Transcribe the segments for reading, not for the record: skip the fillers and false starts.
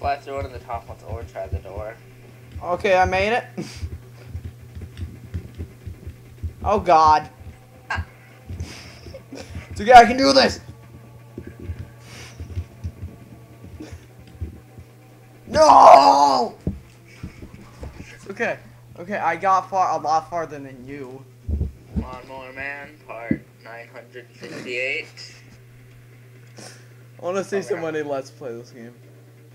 fly through one of the top ones or try the door. Okay, I made it. Oh God. It's okay, I can do this. No! It's okay. Okay, I got a lot farther than you. Lawnmower Man, part 958. I want to see somebody let's play this game.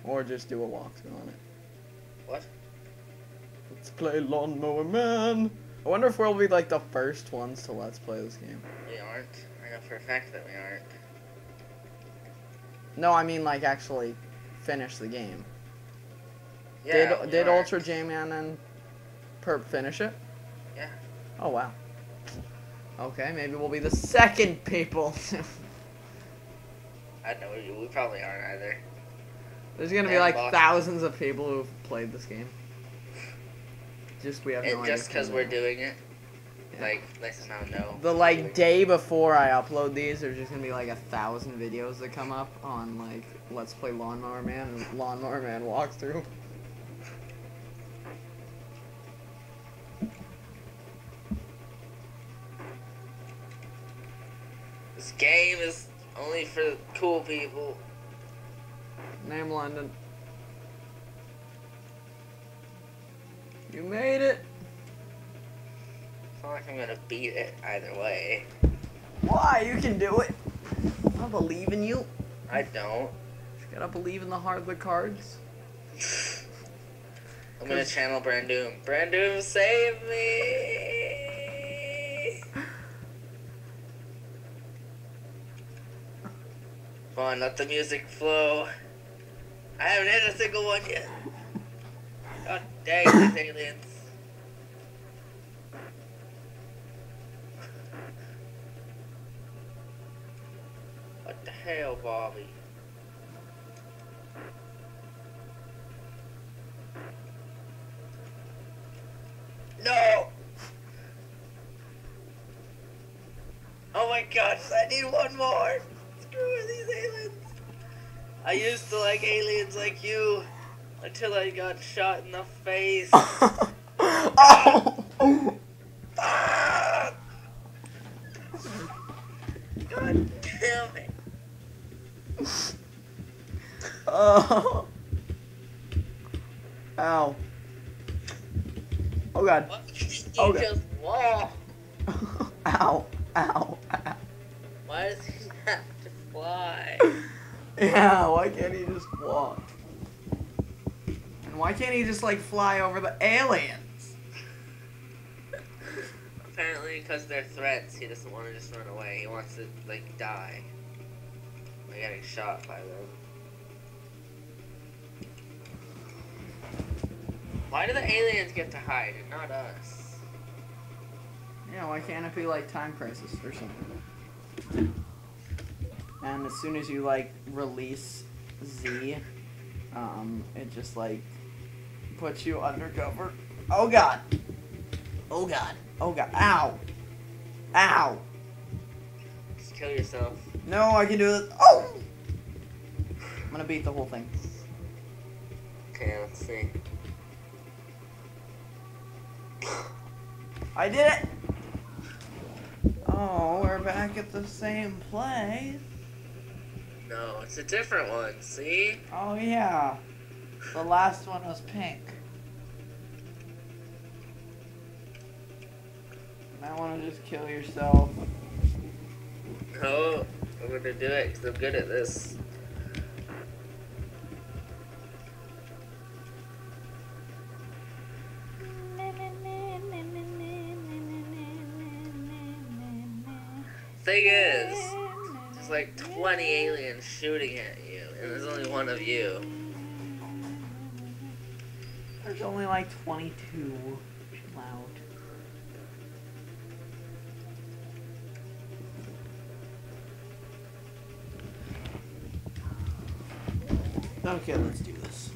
Or just do a walkthrough on it. What? Let's play Lawnmower Man. I wonder if we'll be like the first ones to let's play this game. We aren't. I know for a fact that we aren't. No, I mean like actually finish the game. Yeah, Did Ultra J-Man and Perp finish it? Yeah. Oh wow. Okay, maybe we'll be the second people. I know, we probably aren't either. There's gonna be like thousands of people who've played this game. Just we have no idea. Just because we're doing it, like they somehow know. The like day before I upload these, there's just gonna be like 1,000 videos that come up on like Let's Play Lawnmower Man and Lawnmower Man walkthrough. This game is only for the cool people. Name London. You made it. It's not like I'm gonna beat it either way. Why? You can do it. I believe in you. I don't. You gotta believe in the heart of the cards. I'm gonna channel Brandoom. Brandoom, save me! Come on, let the music flow. I haven't hit a single one yet. God dang these aliens. What the hell, Bobby? No! Oh my gosh, I need one more! Screw these aliens! I used to like aliens like you until I got shot in the face. Oh! Ah! God damn it! Oh! Ow! Oh God! What did you Oh, God. just walk? Ow! Ow! Ow! Why does he have to fly? Yeah, why can't he just walk? And why can't he just like fly over the aliens? Apparently because they're threats, he doesn't want to just run away. He wants to, like, die by getting shot by them. Why do the aliens get to hide and not us? Yeah, why can't it be like Time Crisis or something? And as soon as you like release Z, it just like puts you undercover. Oh God! Oh God! Oh God! Ow! Ow! Just kill yourself. No, I can do this. Oh! I'm gonna beat the whole thing. Okay, let's see. I did it! Oh, we're back at the same place. No, it's a different one, see? Oh yeah. The last one was pink. You might want to just kill yourself. No, I'm gonna do it because I'm good at this. Thing is, there's like 20 aliens shooting at you, and there's only one of you. There's only like 22. Chill out. Okay, let's do this.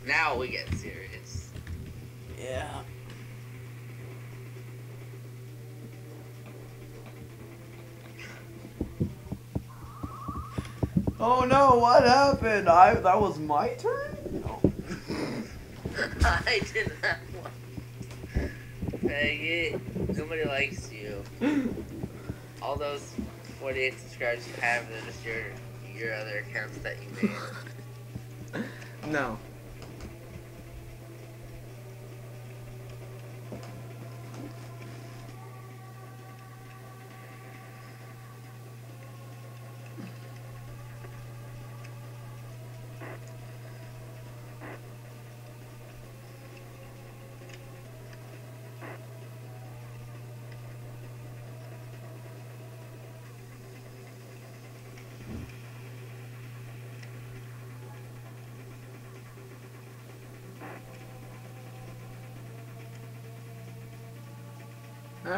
Now we get serious. Yeah. Oh no, what happened? That was my turn? No. I did that one. Dang it. Nobody likes you. All those 48 subscribers you have, they're just your other accounts that you made. No.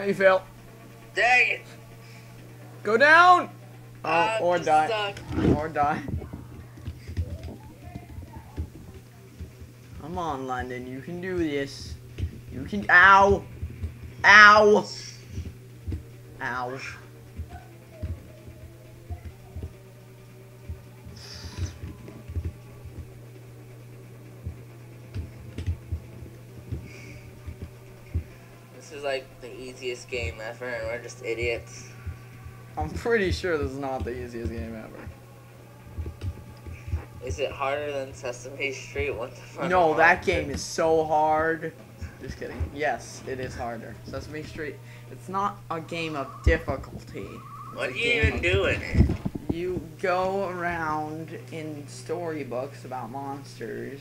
You fail. Dang it! Go down! Oh, or just die. suck. Or die. Come on, London. You can do this. You can. Ow! Ow! Ow. This is like the easiest game ever, and we're just idiots. I'm pretty sure this is not the easiest game ever. Is it harder than Sesame Street? What the fuck? No, that game is so hard. Just kidding. Yes, it is harder. Sesame Street. It's not a game of difficulty. What do you even do in it? You go around in storybooks about monsters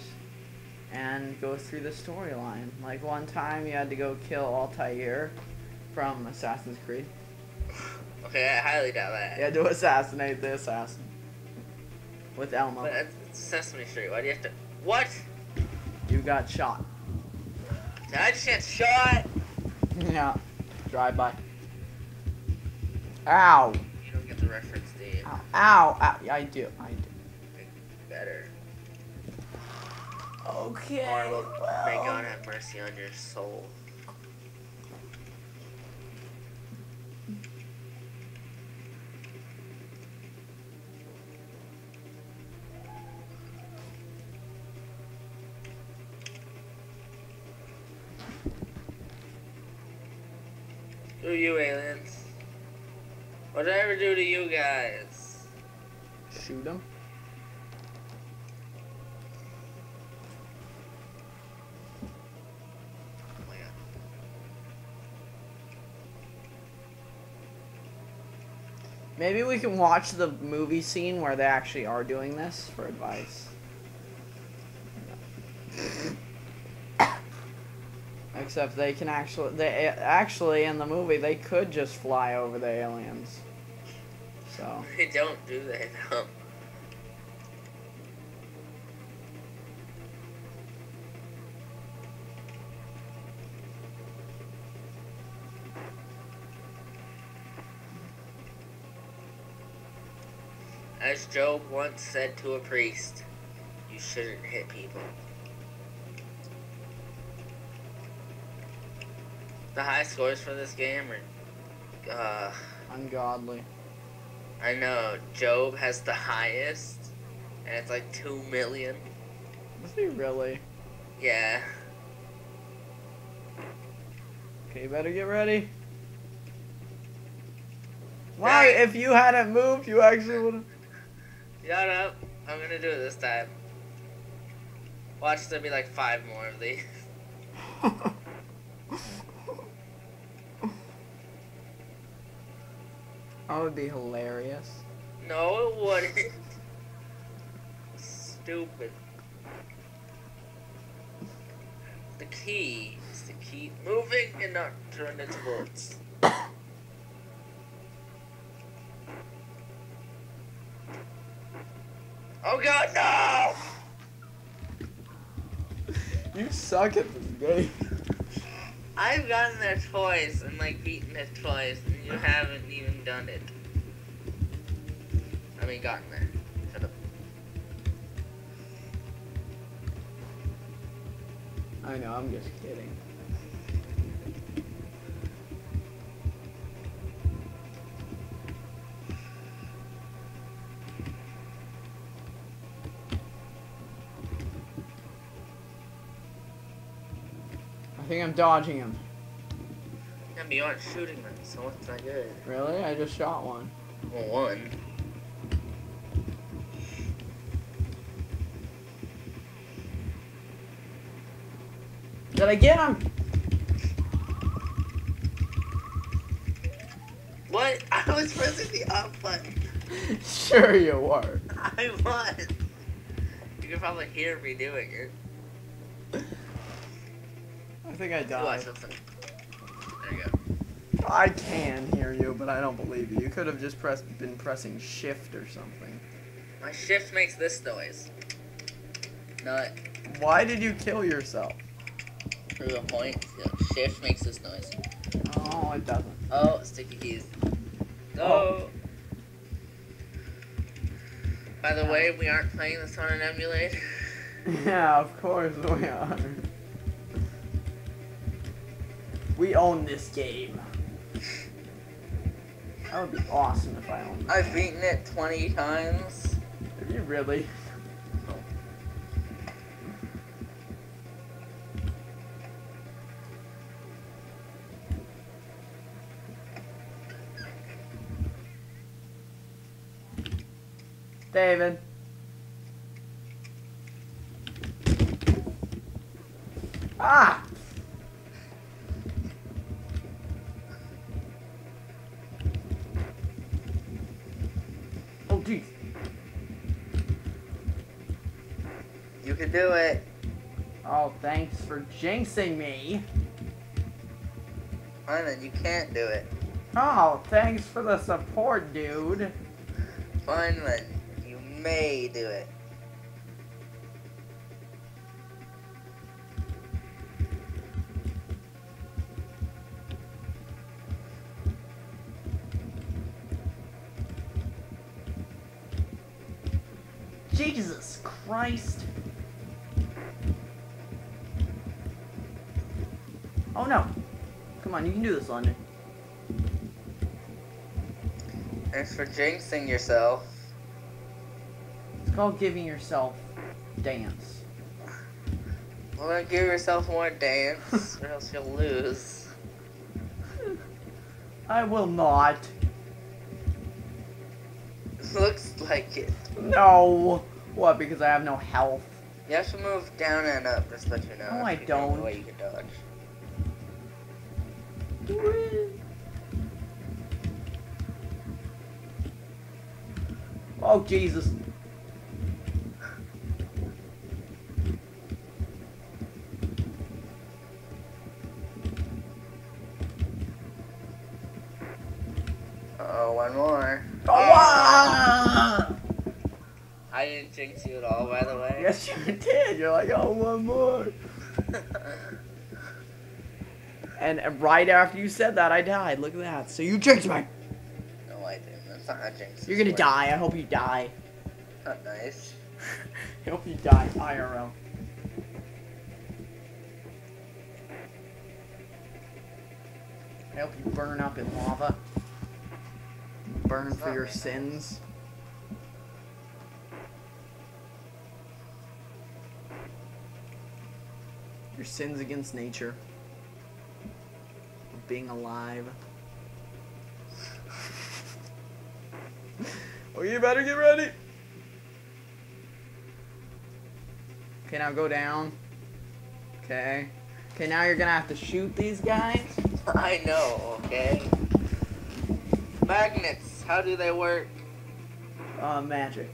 and go through the storyline. Like one time you had to go kill Altair from Assassin's Creed. Okay, I highly doubt that. You had to assassinate the assassin. With Elmo. But it's Sesame Street. Why do you have to... What? You got shot. Did I just get shot? Yeah. Drive by. Ow. You don't get the reference, do you? Ow. Ow. Ow. Yeah, I do. Better. Okay. Or may God have mercy on your soul. Who are you, aliens? What did I ever do to you guys? Shoot him. Oh my god. Maybe we can watch the movie scene where they actually are doing this for advice. Except they can actually in the movie they could just fly over the aliens. So They don't do that, though. As Job once said to a priest, you shouldn't hit people. The high scores for this game are, ungodly. I know, Job has the highest, and it's like 2 million. Is he really? Yeah. Okay, you better get ready. Wow, Right. if you hadn't moved, you actually would have. Shut up. I'm gonna do it this time. Watch, there'll be like 5 more of these. That would be hilarious. No, it wouldn't. Stupid. The key is to keep moving and not turn into bullets. Oh god, no! You suck at this game. I've gotten there twice and like beaten it twice, and you haven't even done it. I mean, gotten there. Shut up. I know, I'm just kidding. think I'm dodging him. Yeah, but you aren't shooting them, so what's not good? Really? I just shot one. Well, one. Did I get him? What? I was pressing the up button. Sure you were. I was. You can probably hear me doing it. I think I Watch died. something. There you go. I can hear you, but I don't believe you. You could have just been pressing shift or something. My shift makes this noise. Not Why did you kill yourself? through a point. Yeah, shift makes this noise. Oh, it doesn't. Oh, sticky keys. Go. Oh. By the way, we aren't playing this on an emulator. Yeah, of course we are. We own this game. That would be awesome if I owned it. I've beaten it 20 times. Have you really? David. Ah! Oh, jeez. You can do it. Oh, thanks for jinxing me. Fine then, you can't do it. Oh, thanks for the support, dude. Fine then, you may do it. Jesus Christ. Oh no. Come on, you can do this, London. Thanks for jinxing yourself. It's called giving yourself dance. Well, then give yourself more dance, or else you'll lose. I will not. Looks like it. No. What, because I have no health? You have to move down and up, just to let you know. No, I If you go don't. the way you can dodge. Oh, Jesus. Uh-oh, one more. Oh, ah! I didn't jinx you at all, by the way. Yes, you did. You're like, oh, one more. And right after you said that, I died. Look at that. So you jinxed me. No, I didn't. That's not a jinx. You're gonna die. I hope you die. Not nice. I hope you die, IRL. I hope you burn up in lava. Burn for your sins. Your sins against nature. Of being alive. Oh, you better get ready. Okay, now go down. Okay. Okay, now you're gonna have to shoot these guys. I know, okay? Magnets, how do they work? Magic.